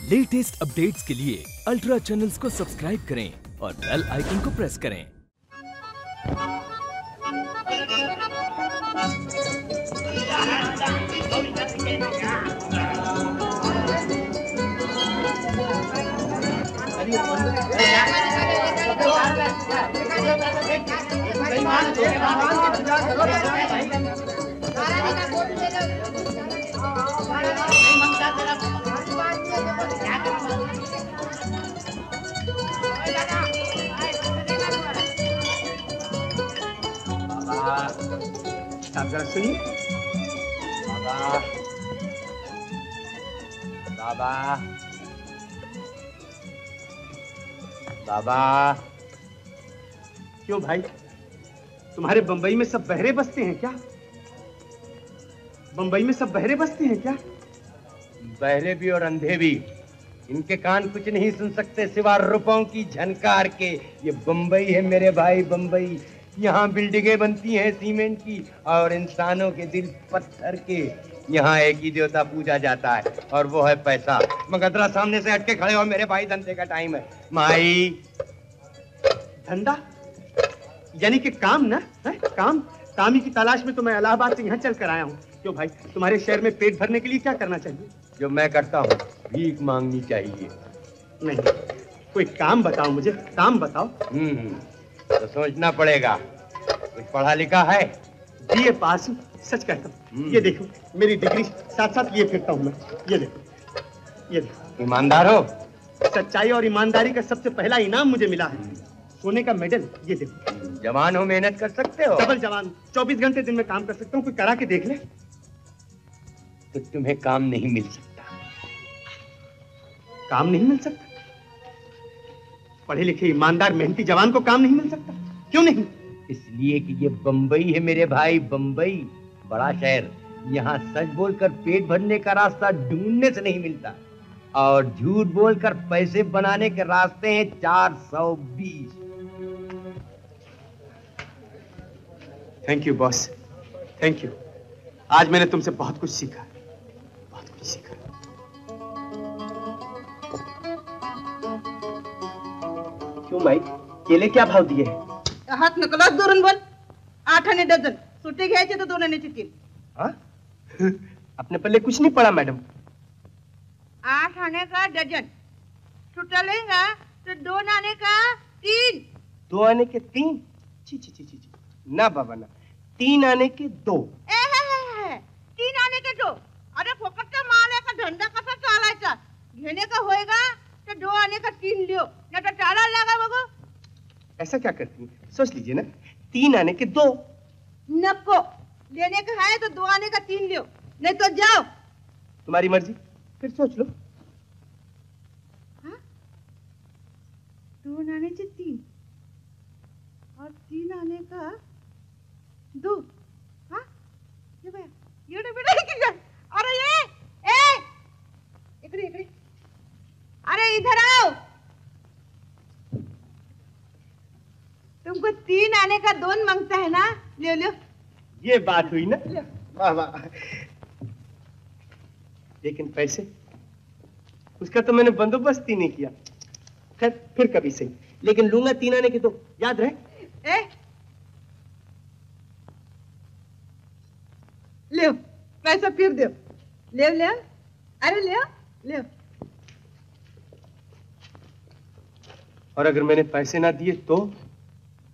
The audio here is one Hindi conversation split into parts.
लेटेस्ट अपडेट्स के लिए अल्ट्रा चैनल्स को सब्सक्राइब करें और बेल आइकन को प्रेस करें। आप जरा सुनिए। बाबा बाबा बाबा। क्यों भाई, तुम्हारे बंबई में सब बहरे बसते हैं क्या? बंबई में सब बहरे बसते हैं क्या? बहरे भी और अंधे भी, इनके कान कुछ नहीं सुन सकते सिवा रुपयों की झनकार के। ये बंबई है मेरे भाई, बंबई। यहाँ बिल्डिंगें बनती हैं सीमेंट की और इंसानों के दिल पत्थर के। यहाँ एक ही देवता पूजा जाता है और वो है पैसा। मगर जरा सामने से हटके खड़े हो मेरे भाई, धंधे का टाइम है। माई धंधा यानी कि काम ना है? काम ही की तलाश में तो मैं इलाहाबाद से यहाँ चल कर आया हूँ। क्यों भाई, तुम्हारे शहर में पेट भरने के लिए क्या करना चाहिए? जो मैं करता हूँ, भीख मांगनी चाहिए। नहीं, कोई काम बताओ मुझे, काम बताओ। तो सोचना पड़ेगा। कुछ पढ़ा लिखा है? बीए पास हूँ, सच कहता हूँ। ये देखो मेरी डिग्री साथ साथ लिए फिरता हूँ मैं। ये देखो, ये देखो। ईमानदार हो? सच्चाई और ईमानदारी का सबसे पहला इनाम मुझे मिला है, सोने का मेडल। ये देखो। जवान हो, मेहनत कर सकते हो? डबल जवान, 24 घंटे दिन में काम कर सकता हूँ। कोई करा के देख ले। तो तुम्हें काम नहीं मिल सकता। काम नहीं मिल सकता? पढ़े लिखे ईमानदार मेहनती जवान को काम नहीं मिल सकता? क्यों नहीं? इसलिए कि ये बंबई है मेरे भाई, बंबई बड़ा शहर। यहाँ सच बोलकर पेट भरने का रास्ता ढूंढने से नहीं मिलता और झूठ बोलकर पैसे बनाने के रास्ते हैं 420। Thank you boss, thank you. आज मैंने तुमसे बहुत कुछ सीखा, बहुत कुछ सीखा। क्यों माई, केले क्या भाव दिए हैं? हात नकलाच धरून बोल। 8 आणे डझन, सुट्टे घ्यायचे तर 2 आण्याचे 3। हाँ? अपने पल्ले कुछ नहीं पड़ा मैडम। 8 आने का डजन, छुट्टा लेगा तो 2 आने का 3। 2 आने के 3? ची ची ची ची ची। ना बाबा ना, 3 आने के 2। 3 आने के 2। अरे फोकटचा माल आहे का, धंदा कसा चालायचा? घेणे का होएगा तो 2 आने का 3 लियो, नहीं तो चाला लगा बघो। ऐसा क्या करती हैं? सोच लीजिए ना, 3 आने के 2। नको, लेने का है तो 2 आने का 3 लियो, नहीं तो जाओ। तुम्हारी मर्जी, फिर सोच लो। हाँ? 2 आने से 3 और 3 आने का 2। हाँ? ये भैया, ये बेटा की कर। अरे ये, इकडे, अरे इधर आओ। तुमको 3 आने का 2 मांगता है ना? ले। ये बात हुई ना? वाह वाह। लेकिन पैसे, उसका तो मैंने बंदोबस्त ही नहीं किया। खैर, फिर कभी सही, लेकिन लूंगा 3 आने के 2, याद रहे। ले पैसा फिर दो। ले, अरे ले। और अगर मैंने पैसे ना दिए तो?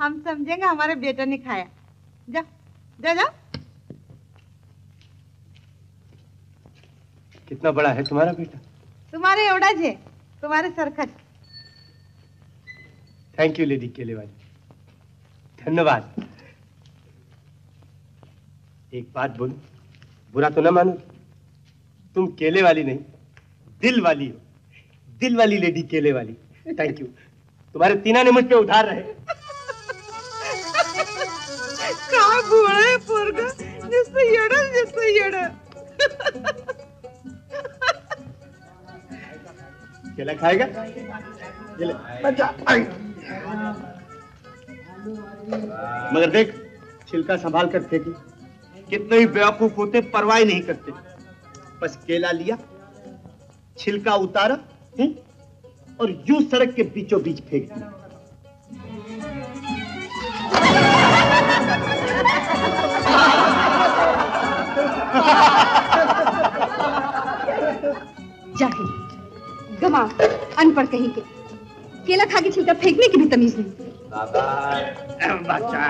हम समझेंगे हमारे बेटा ने खाया। जा। कितना बड़ा है तुम्हारा बेटा? तुम्हारे एवढाच है, तुम्हारे सरखट। थैंक यू लेडी केले वाली, धन्यवाद। एक बात बोलूं, बुरा तो ना मानो, तुम केले वाली नहीं, दिल वाली हो। दिल वाली लेडी केले वाली। Thank you. तुम्हारे 3 आने मुझ पे उधार रहे। काय बोळे पोरगा, नुसतं येडं। केला खाएगा? मगर देख, छिलका संभाल कर फेंकी। कितने ही बेवकूफ होते परवाह नहीं करते। बस केला लिया, छिलका उतारा और यूं सड़क के बीचों बीच फेंक दिया। जाहिल, गंवार, अनपढ़ कहीं के, केला खा के छिलका फेंकने की भी तमीज नहीं। बाबा बच्चा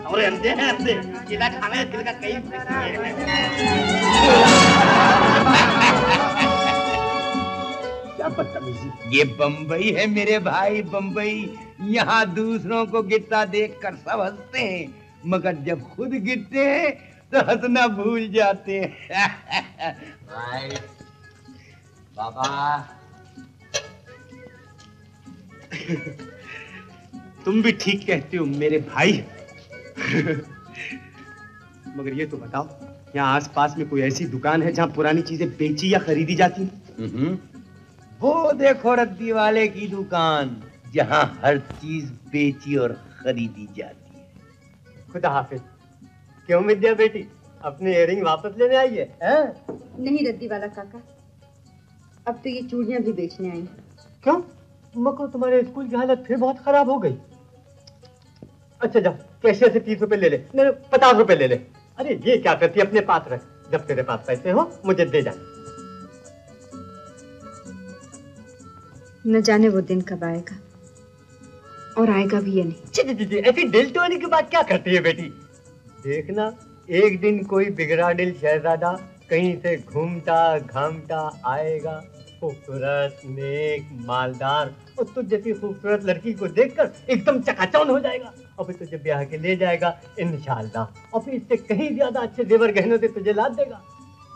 और अंधे हैं अंधे, केला खाना है, छिलका कहीं क्या बदतमीजी। ये बम्बई है मेरे भाई, बम्बई। यहाँ दूसरों को गिरता देखकर सब हंसते हैं, मगर जब खुद गिरते हैं तो हंसना भूल जाते हैं। भाई बाबा तुम भी ठीक कहते हो मेरे भाई। मगर ये तो बताओ, यहाँ आसपास में कोई ऐसी दुकान है जहाँ पुरानी चीजें बेची या खरीदी जाती हैं? वो देखो रद्दी वाले की दुकान, जहाँ हर चीज बेची और खरीदी जाती है। खुदा हाफिज। क्यों विद्या बेटी, अपने इयररिंग वापस लेने आई है? नहीं रद्दी वाला काका, अब तो ये चूड़ियां भी बेचने आई हैं। क्यों? मको तुम्हारे स्कूल की हालत फिर बहुत खराब हो गई। अच्छा जा, कैशियर से 30 रुपए ले ले, नहीं 50 रुपए ले ले। अरे ये क्या करती है, अपने पास रख, जब तेरे पास पैसे हो मुझे दे जा। न जाने वो दिन कब आएगा, और आएगा भी या नहीं। जी, ऐसी दिल तोड़ने की बात क्या करती है बेटी? देखना, एक दिन कोई बिगड़ा दिल शहजादा कहीं से घूमता घामता आएगा, खूबसूरत, नेक, मालदार, और तुझ जैसी खूबसूरत लड़की को देखकर एकदम चकाचौंध हो जाएगा, और फिर तुझे ब्याह के ले जाएगा इंशाअल्लाह, और फिर इससे कहीं ज्यादा अच्छे जेवर गहनों से तुझे लाद देगा,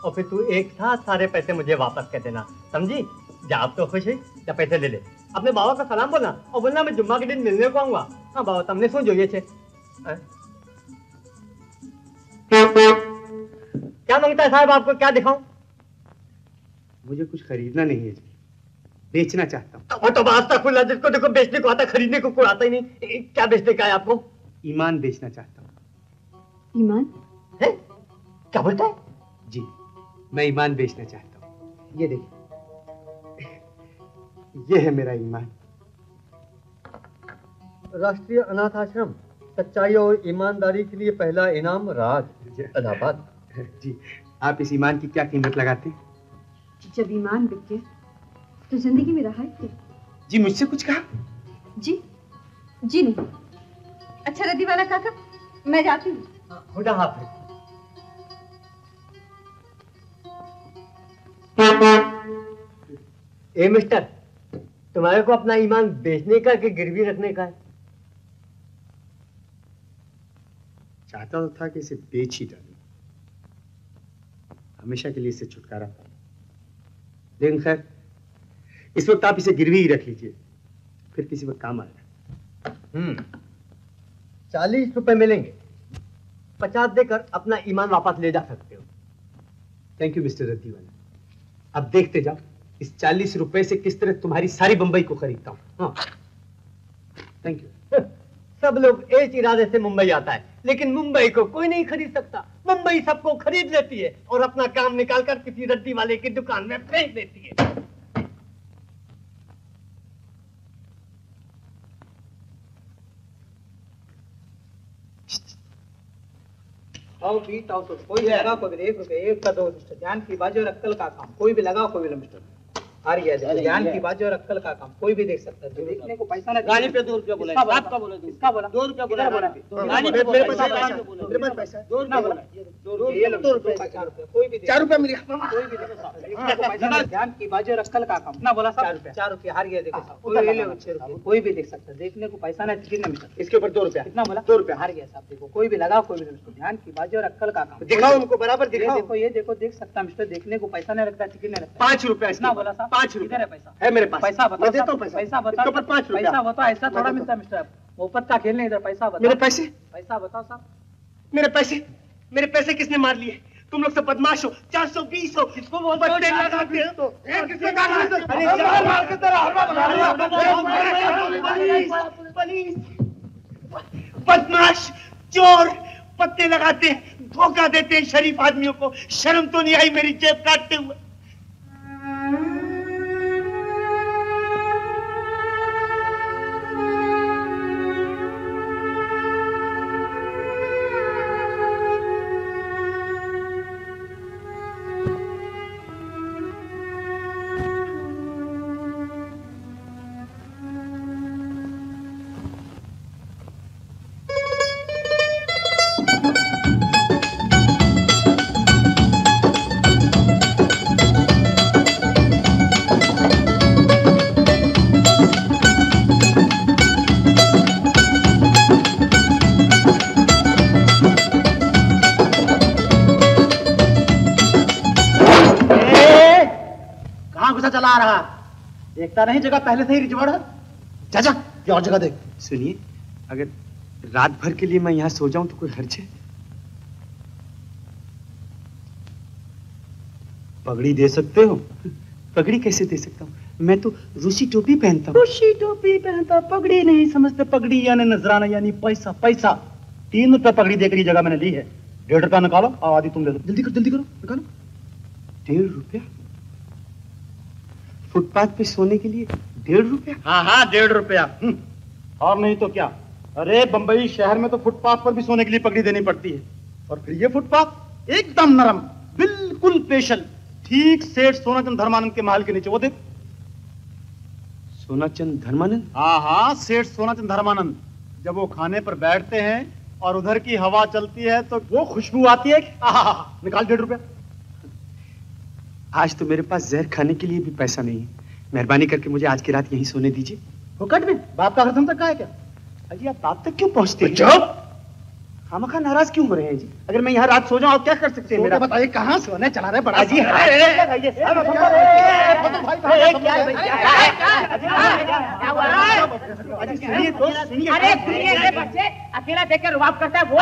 और फिर तू एक साथ सारे पैसे मुझे वापस कर देना, समझी? जा, आप तो खुश है, जा पैसे ले ले। अपने बाबा का सलाम बोलना, और बोलना मैं जुम्मा के दिन मिलने को आऊंगा। हाँ बाबा, तुमने सुन जो ये छे क्या मांगता है साहब? आपको क्या दिखाऊं? मुझे कुछ खरीदना नहीं है, बेचना चाहता हूँ। और तो वास्ता खुला, जिसको देखो बेचने को आता, खरीदने को कोई आता ही नहीं। क्या बेचने का है आपको? ईमान बेचना चाहता हूँ। ईमान है? क्या बोलता है? जी, मैं ईमान बेचना चाहता हूँ। ये देखिए, ये है मेरा ईमान। राष्ट्रीय अनाथ आश्रम, सच्चाई और ईमानदारी के लिए पहला इनाम, राज, इलाहाबाद। जी, आप इस ईमान की क्या कीमत लगाते हैं? जब ईमान बिक गया तो जिंदगी में रहा है। जी, मुझसे कुछ कहा? जी जी नहीं। अच्छा रद्दी वाला काका, मैं जाती हूँ। खुदा हाफिज। ए मिस्टर, तुम्हारे को अपना ईमान बेचने का कि गिरवी रखने का है? चाहता तो था कि इसे बेच ही डालूं, हमेशा के लिए इससे छुटकारा पाऊं। लेकिन खैर, इस वक्त आप इसे गिरवी ही रख लीजिए, फिर किसी वक्त काम आएगा। 40 रुपए मिलेंगे, 50 देकर अपना ईमान वापस ले जा सकते हो। थैंक यू मिस्टर रद्दीवाला। अब देखते जाओ इस 40 रुपए से किस तरह तुम्हारी सारी बंबई को खरीदता हूँ। हाँ, थैंक यू। सब लोग एक इरादे से मुंबई आता है, लेकिन मुंबई को कोई नहीं खरीद सकता। मुंबई सबको खरीद लेती है और अपना काम निकालकर किसी रद्दी वाले की दुकान में फेंक देती है। आओ बीट आओ, तो कोई भी लगा, कोई भी 1 रुपए, 1 का 2 मिस्टर। ध्यान की बाजू और अक्कल का काम, कोई भी लगाओ, कोई भी मिस्टर। आ रही है, ध्यान की बाजू और अक्कल का काम, कोई भी देख सकता है। देखने को पैसा ना, गाली पे 2 रुपया बोला, आपका बोला, इसका बोला 2 रुपया बोला, गाली पे मेरे पास पैसा 2 रुपया बोला, 2 रुपया 4 रुपया, कोई भी 4 रुपया मिल गया, कोई भी देखने को पैसा। ध्यान की बाजू और अक्कल का काम ना बोला, 4 रुपया हार गया। देखो साहब, कोई ले लो 6 रुपया, कोई भी देख सकता है। देखने को पैसा ना, कितना मिस्टर? इसके ऊपर 2 रुपया, कितना बोला? 2 रुपया हार गया साहब। देखो, कोई भी लगाओ, कोई भी मिस्टर। ध्यान की बाजू और अक्कल का काम, दिखाओ उनको बराबर, दिखाओ। देखो, ये देखो, देख सकता मिस्टर, देखने को पैसा नहीं लगता, टिकट नहीं लगता। 5 रुपया, कितना बोला साहब? 5 रुपया है पैसा है मेरे पास। पैसा बताओ, देता हूँ पैसा। पैसा बताओ, इसके ऊपर 5 रुपया। पैसा बताओ, ऐसा थोड़ा मिलता है मिस्टर, मुफ्त का खेल नहीं, इधर पैसा बताओ। मेरे पैसे, पैसा बताओ साहब। मेरे पैसे किसने मार लिए? तुम लोग सब बदमाश हो। 420 हो, किसको बोलते हो? लगाते हो तो किसने कहा? अरे पुलिस, बदमाश, चोर, पत्ते लगाते हैं, धोखा देते हैं शरीफ आदमियों को। शर्म तो नहीं आई मेरी जेब काटते हुए? चला रहा देखता नहीं, जगह पहले से ही रिजवाड़ है। जा जा और जगह देख। सुनिए, अगर रात भर के लिए मैं यहाँ सो जाऊं तो कोई हर्ज है? पगड़ी दे सकते हो? पगड़ी कैसे दे सकता हूँ? मैं तो रूसी टोपी पहनता हूँ। रूसी टोपी पहनता, पगड़ी नहीं समझते? पगड़ी यानी नजराना यानी पैसा। पैसा 3 रुपए पगड़ी देकर ये जगह मैंने ली है। 1.5 रुपया निकालो, आदि तुम ले लो। जल्दी करो, जल्दी करो, निकालो। 1.5 रुपया? फुटपाथ पे सोने के लिए 1.5 रुपया? हाँ हाँ 1.5 रुपया। और नहीं तो क्या। अरे बंबई शहर में तो फुटपाथ पर भी सोने के लिए पगड़ी देनी पड़ती है। और फिर ये फुटपाथ एकदम नरम, बिल्कुल स्पेशल, ठीक सेठ सोनाचंद धर्मानंद के महल के नीचे। वो देख। सोनाचंद धर्मानंद? हाँ हाँ, सेठ सोनाचंद धर्मानंद। जब वो खाने पर बैठते हैं और उधर की हवा चलती है तो वो खुशबू आती है। निकाल 1.5 रुपया। आज तो मेरे पास जहर खाने के लिए भी पैसा नहीं है। मेहरबानी करके मुझे आज की रात यहीं सोने दीजिए। फुकट में? बाप का खत्म तक का है क्या? अजी आप बात तक क्यों पहुंचते हैं? चुप! खामखा नाराज क्यों हो रहे हैं जी? अगर मैं यहाँ रात सो जाऊं आप क्या कर सकते हैं? मेरा बताइए, कहाँ सोने चला रहे बड़ा जी? अकेला देखकर रुबाब करता है वो।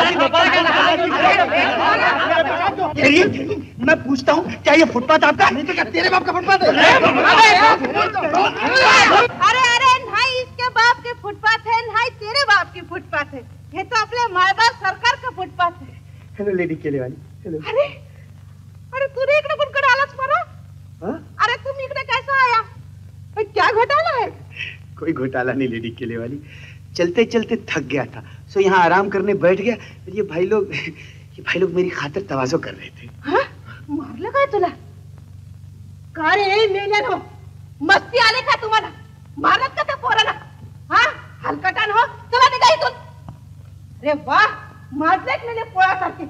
मैं पूछता हूँ, क्या ये फुटपाथ आपका? नहीं तो क्या तेरे बाप का फुटपाथ है? अरे अरे भाई, इसके बाप के फुटपाथ है, भाई तेरे बाप की फुटपाथ है। ये तो अपने माँ बाप सरकार का फुटपाथ है। हेलो लेडी केले वाली। हेलो। अरे अरे तूने इकडे कुठे आलास मारा? अरे तुम इकडे कैसा आया? क्या घोटाला है? कोई घोटाला नहीं लेडी केले वाली, चलते चलते थक गया था, सो यहाँ आराम करने बैठ गया। ये भाई लोग मेरी खातिर तवाज़ो कर रहे थे। हाँ? मारलं काय तुला? का रे मेल्यानो, मस्ती आले का तुम्हाला? मारत का त्या पोराला? हाँ हलकटान हो, चला निघा इथून। अरे वाह, मारलेत मेले पोळासारखे।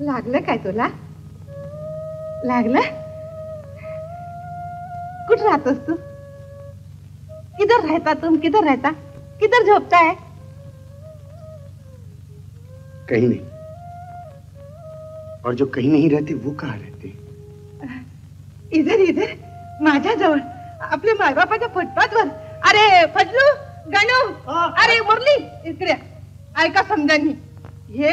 लागलं काय तुला? लागलं? कुठं राहतोस तू? किधर रहता तुम? किधर रहता? किधर झोपता है? कहीं नहीं। और जो कहीं नहीं रहते वो कहाँ रहते? इधर इधर माझ्या जवळ, आपल्या मायबापाच्या फुटपाथवर। अरे फजलू, गणू, अरे मुरली, इकडे ऐका समजांनी, हे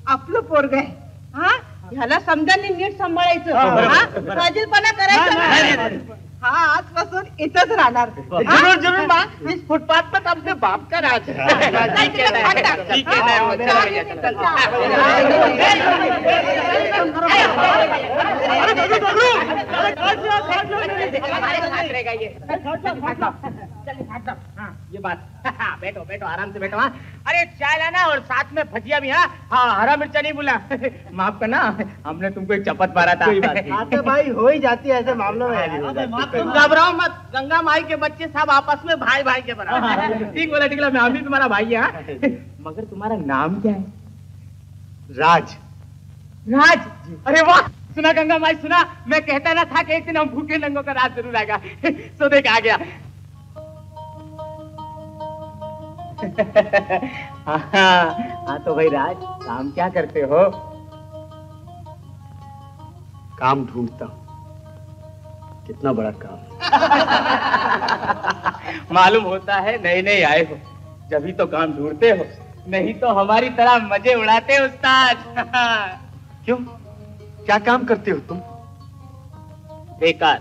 आपलं पोरग आहे। हा, ह्याला समजांनी नीट सांभाळायचं, हा फाजीलपणा करायचं नाही। हा आजपासून इथंच राहणार। जरूर जरूर माँ, इस फुटपाथ पर अपने बाप का राज है। ठीक है ये बात। बैठो बैठो, आराम से बैठो। हाँ, अरे चाय लाना और साथ में भजिया भी। हाँ हाँ, हरा मिर्चा नहीं भूला। माफ करना, हमने तुमको एक चपत मारा था। आते भाई हो ही जाती है ऐसे मामलों में। तुम घबराओ मत, गंगा माई के बच्चे सब आपस में भाई भाई के बराबर। ठीक बोला, ठीक बोला, मैं भी तुम्हारा भाई है। मगर तुम्हारा नाम क्या है? राज। राज? अरे वाह, सुना गंगा माई, सुना। मैं कहता ना था कि एक दिन हम भूखे नंगों का राज जरूर आएगा। सो देख आ गया। हाँ तो भाई राज, काम क्या करते हो? काम ढूंढता हूँ। कितना बड़ा काम। मालूम होता है नए नए आए हो, जब ही तो काम ढूंढते हो, नहीं तो हमारी तरह मजे उड़ाते हो उस्ताद। क्यों, क्या काम करते हो तुम? बेकार।